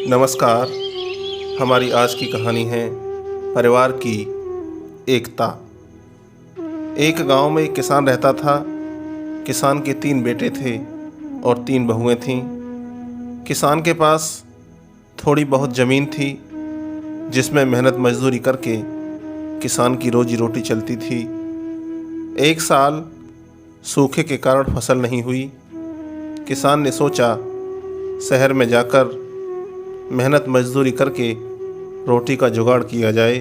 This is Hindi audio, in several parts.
नमस्कार। हमारी आज की कहानी है परिवार की एकता। एक गांव में एक किसान रहता था। किसान के 3 बेटे थे और 3 बहुएं थीं। किसान के पास थोड़ी बहुत ज़मीन थी जिसमें मेहनत मजदूरी करके किसान की रोजी रोटी चलती थी। एक साल सूखे के कारण फसल नहीं हुई। किसान ने सोचा शहर में जाकर मेहनत मजदूरी करके रोटी का जुगाड़ किया जाए।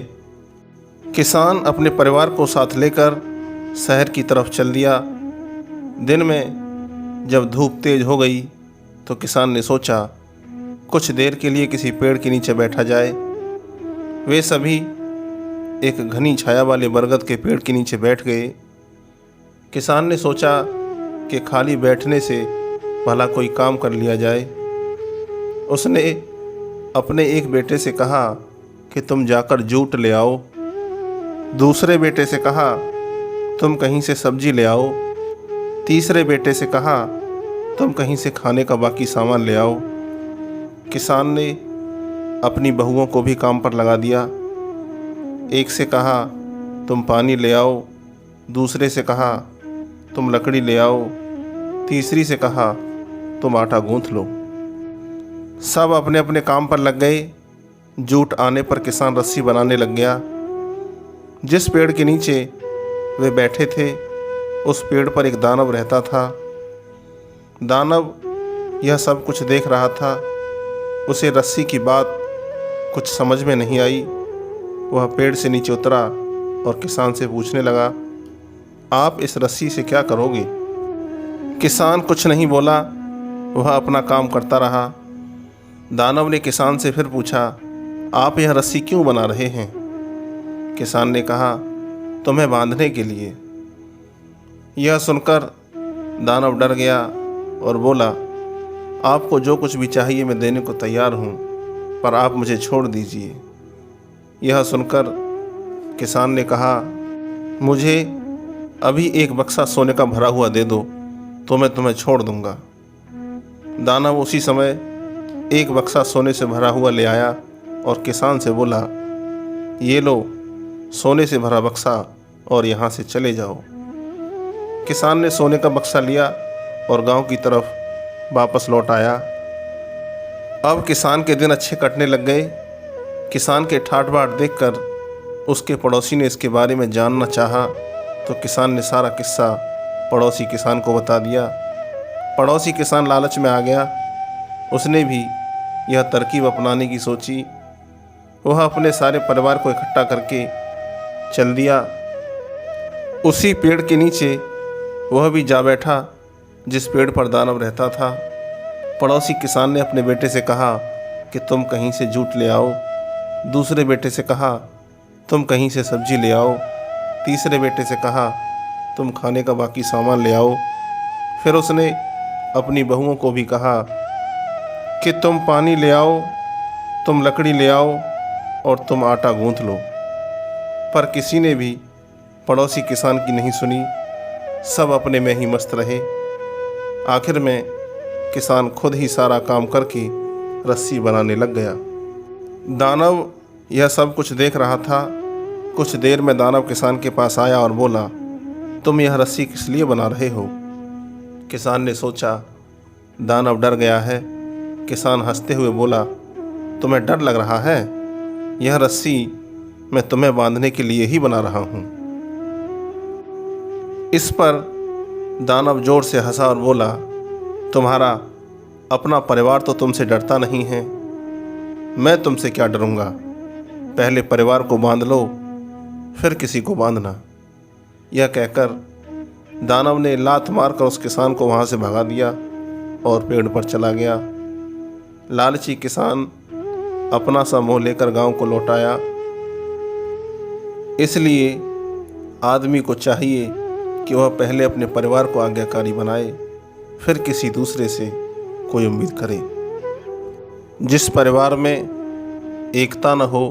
किसान अपने परिवार को साथ लेकर शहर की तरफ चल दिया। दिन में जब धूप तेज हो गई तो किसान ने सोचा कुछ देर के लिए किसी पेड़ के नीचे बैठा जाए। वे सभी एक घनी छाया वाले बरगद के पेड़ के नीचे बैठ गए। किसान ने सोचा कि खाली बैठने से भला कोई काम कर लिया जाए। उसने अपने एक बेटे से कहा कि तुम जाकर जूट ले आओ। दूसरे बेटे से कहा तुम कहीं से सब्जी ले आओ। तीसरे बेटे से कहा तुम कहीं से खाने का बाकी सामान ले आओ। किसान ने अपनी बहुओं को भी काम पर लगा दिया। एक से कहा तुम पानी ले आओ, दूसरे से कहा तुम लकड़ी ले आओ, तीसरी से कहा तुम आटा गूंथ लो। सब अपने अपने काम पर लग गए। जूट आने पर किसान रस्सी बनाने लग गया। जिस पेड़ के नीचे वे बैठे थे उस पेड़ पर एक दानव रहता था। दानव यह सब कुछ देख रहा था। उसे रस्सी की बात कुछ समझ में नहीं आई। वह पेड़ से नीचे उतरा और किसान से पूछने लगा, आप इस रस्सी से क्या करोगे? किसान कुछ नहीं बोला। वह अपना काम करता रहा। दानव ने किसान से फिर पूछा, आप यह रस्सी क्यों बना रहे हैं? किसान ने कहा, तुम्हें बांधने के लिए। यह सुनकर दानव डर गया और बोला, आपको जो कुछ भी चाहिए मैं देने को तैयार हूँ, पर आप मुझे छोड़ दीजिए। यह सुनकर किसान ने कहा, मुझे अभी एक बक्सा सोने का भरा हुआ दे दो तो मैं तुम्हें छोड़ दूंगा। दानव उसी समय एक बक्सा सोने से भरा हुआ ले आया और किसान से बोला, ये लो सोने से भरा बक्सा और यहाँ से चले जाओ। किसान ने सोने का बक्सा लिया और गांव की तरफ वापस लौट आया। अब किसान के दिन अच्छे कटने लग गए। किसान के ठाट बाट देखकर उसके पड़ोसी ने इसके बारे में जानना चाहा तो किसान ने सारा किस्सा पड़ोसी किसान को बता दिया। पड़ोसी किसान लालच में आ गया। उसने भी यह तरकीब अपनाने की सोची। वह अपने सारे परिवार को इकट्ठा करके चल दिया। उसी पेड़ के नीचे वह भी जा बैठा जिस पेड़ पर दानव रहता था। पड़ोसी किसान ने अपने बेटे से कहा कि तुम कहीं से जूट ले आओ। दूसरे बेटे से कहा तुम कहीं से सब्जी ले आओ। तीसरे बेटे से कहा तुम खाने का बाकी सामान ले आओ। फिर उसने अपनी बहुओं को भी कहा कि तुम पानी ले आओ, तुम लकड़ी ले आओ और तुम आटा गूंथ लो। पर किसी ने भी पड़ोसी किसान की नहीं सुनी। सब अपने में ही मस्त रहे। आखिर में किसान खुद ही सारा काम करके रस्सी बनाने लग गया। दानव यह सब कुछ देख रहा था। कुछ देर में दानव किसान के पास आया और बोला, तुम यह रस्सी किस लिए बना रहे हो? किसान ने सोचा दानव डर गया है। किसान हंसते हुए बोला, तुम्हें डर लग रहा है? यह रस्सी मैं तुम्हें बांधने के लिए ही बना रहा हूँ। इस पर दानव जोर से हंसा और बोला, तुम्हारा अपना परिवार तो तुमसे डरता नहीं है, मैं तुमसे क्या डरूंगा? पहले परिवार को बांध लो फिर किसी को बांधना। यह कहकर दानव ने लात मारकर उस किसान को वहाँ से भगा दिया और पेड़ पर चला गया। लालची किसान अपना सा मोह लेकर गांव को लौट आया। इसलिए आदमी को चाहिए कि वह पहले अपने परिवार को आज्ञाकारी बनाए, फिर किसी दूसरे से कोई उम्मीद करे। जिस परिवार में एकता न हो,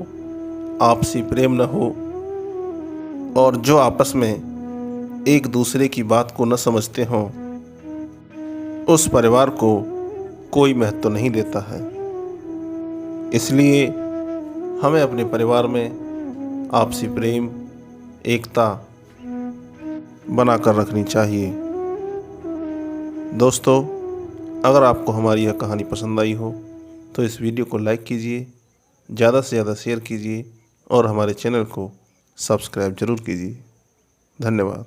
आपसी प्रेम न हो और जो आपस में एक दूसरे की बात को न समझते हों, उस परिवार को कोई महत्व नहीं देता है। इसलिए हमें अपने परिवार में आपसी प्रेम, एकता बनाकर रखनी चाहिए। दोस्तों, अगर आपको हमारी यह कहानी पसंद आई हो तो इस वीडियो को लाइक कीजिए, ज़्यादा से ज़्यादा शेयर कीजिए और हमारे चैनल को सब्सक्राइब ज़रूर कीजिए। धन्यवाद।